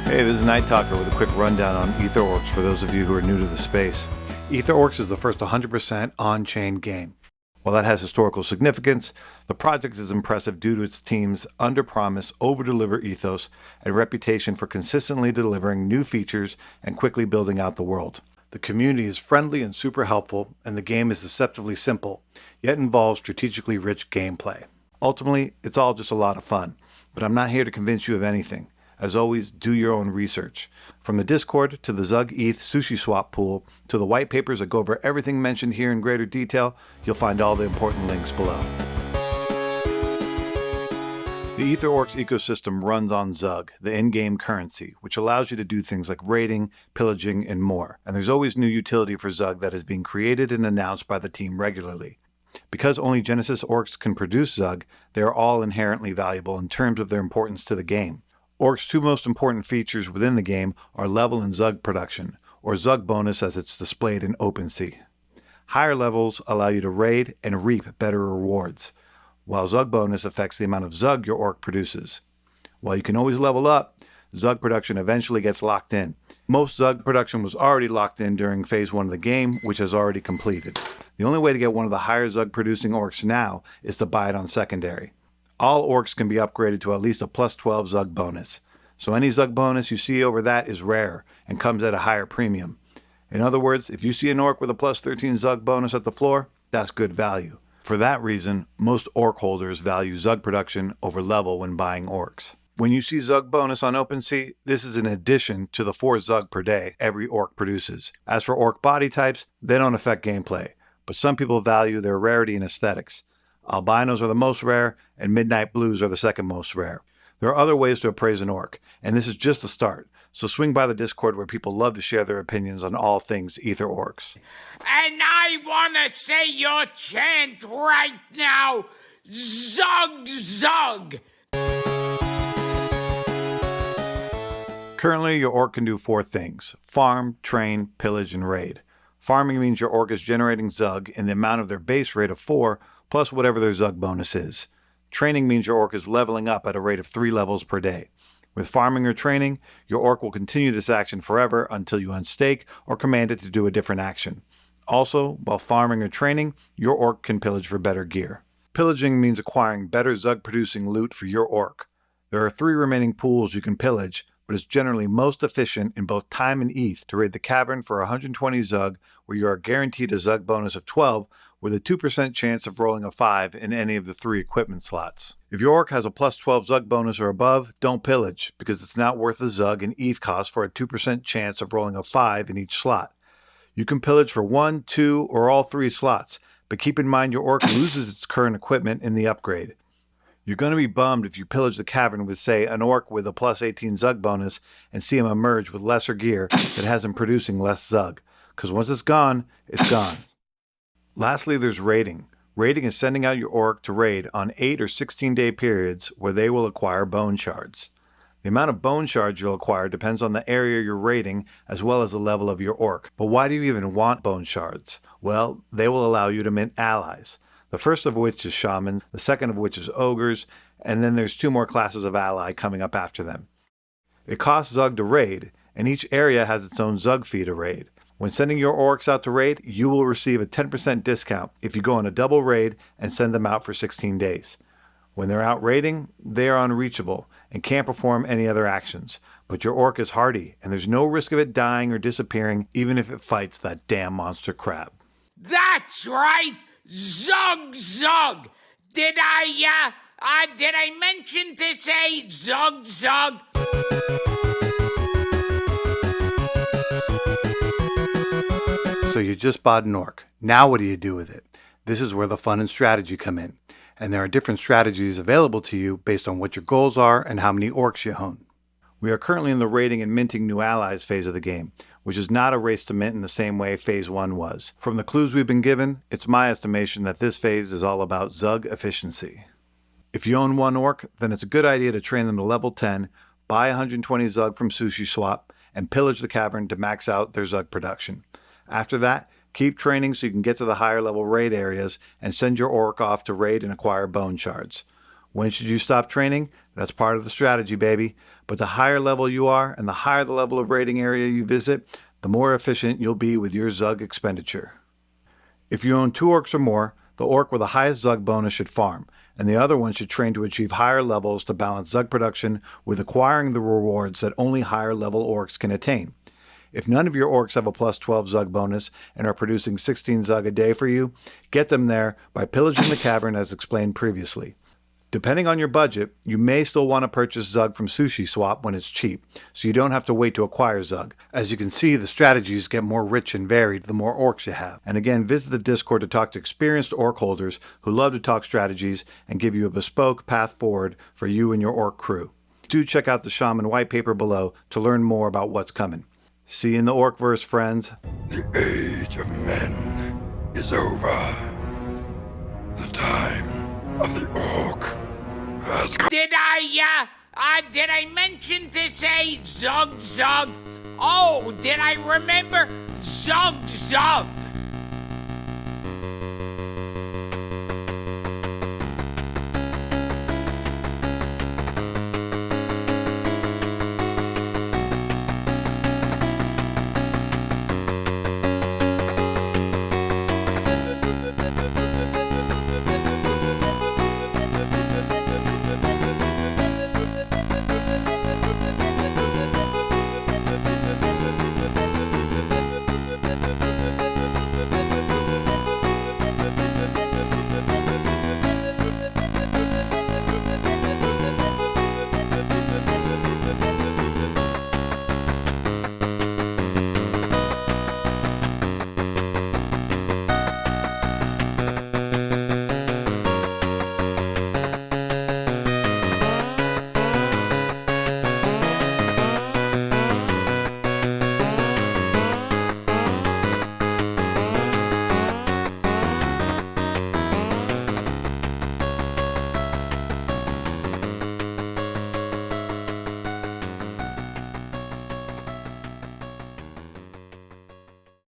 Hey, this is Night Talker with a quick rundown on Orcs for those of you who are new to the space. Orcs is the first 100% on-chain game. While that has historical significance, the project is impressive due to its team's under-promise, over-deliver ethos and reputation for consistently delivering new features and quickly building out the world. The community is friendly and super helpful, and the game is deceptively simple, yet involves strategically rich gameplay. Ultimately, it's all just a lot of fun, but I'm not here to convince you of anything. As always, do your own research. From the Discord to the pZUG ETH Sushiswap pool to the white papers that go over everything mentioned here in greater detail, you'll find all the important links below. The Orcs ecosystem runs on pZUG, the in-game currency, which allows you to do things like raiding, pillaging, and more. And there's always new utility for pZUG that is being created and announced by the team regularly. Because only Genesis Orcs can produce pZUG, they are all inherently valuable in terms of their importance to the game. Orcs' two most important features within the game are level and pZUG production, or pZUG bonus as it's displayed in OpenSea. Higher levels allow you to raid and reap better rewards, while pZUG bonus affects the amount of pZUG your orc produces. While you can always level up, pZUG production eventually gets locked in. Most pZUG production was already locked in during Phase 1 of the game, which has already completed. The only way to get one of the higher pZUG producing orcs now is to buy it on secondary. All orcs can be upgraded to at least a plus 12 pZUG bonus, so any pZUG bonus you see over that is rare and comes at a higher premium. In other words, if you see an orc with a plus 13 pZUG bonus at the floor, that's good value. For that reason, most orc holders value pZUG production over level when buying orcs. When you see pZUG bonus on OpenSea, this is in addition to the 4 pZUG per day every orc produces. As for orc body types, they don't affect gameplay, but some people value their rarity and aesthetics. Albinos are the most rare, and midnight blues are the second most rare. There are other ways to appraise an orc, and this is just the start, so swing by the Discord where people love to share their opinions on all things Orcs. And I want to say your chant right now, pZUG, pZUG! Currently, your orc can do 4 things: farm, train, pillage, and raid. Farming means your orc is generating pZUG in the amount of their base rate of 4, plus whatever their pZUG bonus is. Training means your orc is leveling up at a rate of 3 levels per day. With farming or training, your orc will continue this action forever until you unstake or command it to do a different action. Also, while farming or training, your orc can pillage for better gear. Pillaging means acquiring better pZUG producing loot for your orc. There are 3 remaining pools you can pillage, but it's generally most efficient in both time and ETH to raid the cavern for 120 pZUG, where you are guaranteed a pZUG bonus of 12 with a 2% chance of rolling a 5 in any of the 3 equipment slots. If your orc has a plus 12 pZUG bonus or above, don't pillage, because it's not worth the pZUG and ETH cost for a 2% chance of rolling a 5 in each slot. You can pillage for 1, 2, or all 3 slots, but keep in mind your orc loses its current equipment in the upgrade. You're going to be bummed if you pillage the cavern with, say, an orc with a plus 18 pZUG bonus and see him emerge with lesser gear that has him producing less pZUG, because once it's gone, it's gone. Lastly, there's raiding. Raiding is sending out your orc to raid on 8 or 16-day periods where they will acquire bone shards. The amount of bone shards you'll acquire depends on the area you're raiding as well as the level of your orc. But why do you even want bone shards? Well, they will allow you to mint allies. The first of which is shamans, the second of which is ogres, and then there's 2 more classes of ally coming up after them. It costs pZUG to raid, and each area has its own pZUG fee to raid. When sending your orcs out to raid, you will receive a 10% discount if you go on a double raid and send them out for 16 days. When they're out raiding, they are unreachable and can't perform any other actions, but your orc is hardy, and there's no risk of it dying or disappearing even if it fights that damn monster crab. That's right! pZUG, pZUG! Did I mention to say pZUG, pZUG? So you just bought an orc. Now what do you do with it? This is where the fun and strategy come in. And there are different strategies available to you based on what your goals are and how many orcs you own. We are currently in the raiding and minting new allies phase of the game, which is not a race to mint in the same way Phase 1 was. From the clues we've been given, it's my estimation that this phase is all about pZUG efficiency. If you own 1 orc, then it's a good idea to train them to level 10, buy 120 pZUG from Sushiswap, and pillage the cavern to max out their pZUG production. After that, keep training so you can get to the higher level raid areas and send your orc off to raid and acquire bone shards. When should you stop training? That's part of the strategy, baby. But the higher level you are and the higher the level of raiding area you visit, the more efficient you'll be with your ZUG expenditure. If you own 2 orcs or more, the orc with the highest ZUG bonus should farm, and the other one should train to achieve higher levels to balance ZUG production with acquiring the rewards that only higher level orcs can attain. If none of your orcs have a plus 12 ZUG bonus and are producing 16 ZUG a day for you, get them there by pillaging the cavern as explained previously. Depending on your budget, you may still want to purchase ZUG from Sushiswap when it's cheap, so you don't have to wait to acquire ZUG. As you can see, the strategies get more rich and varied the more orcs you have. And again, visit the Discord to talk to experienced orc holders who love to talk strategies and give you a bespoke path forward for you and your orc crew. Do check out the Shaman white paper below to learn more about what's coming. See you in the Orcverse, friends. The age of men is over. The time of the orc has come. Did I mention to say Zug Zug? Oh, did I remember? Zug Zug.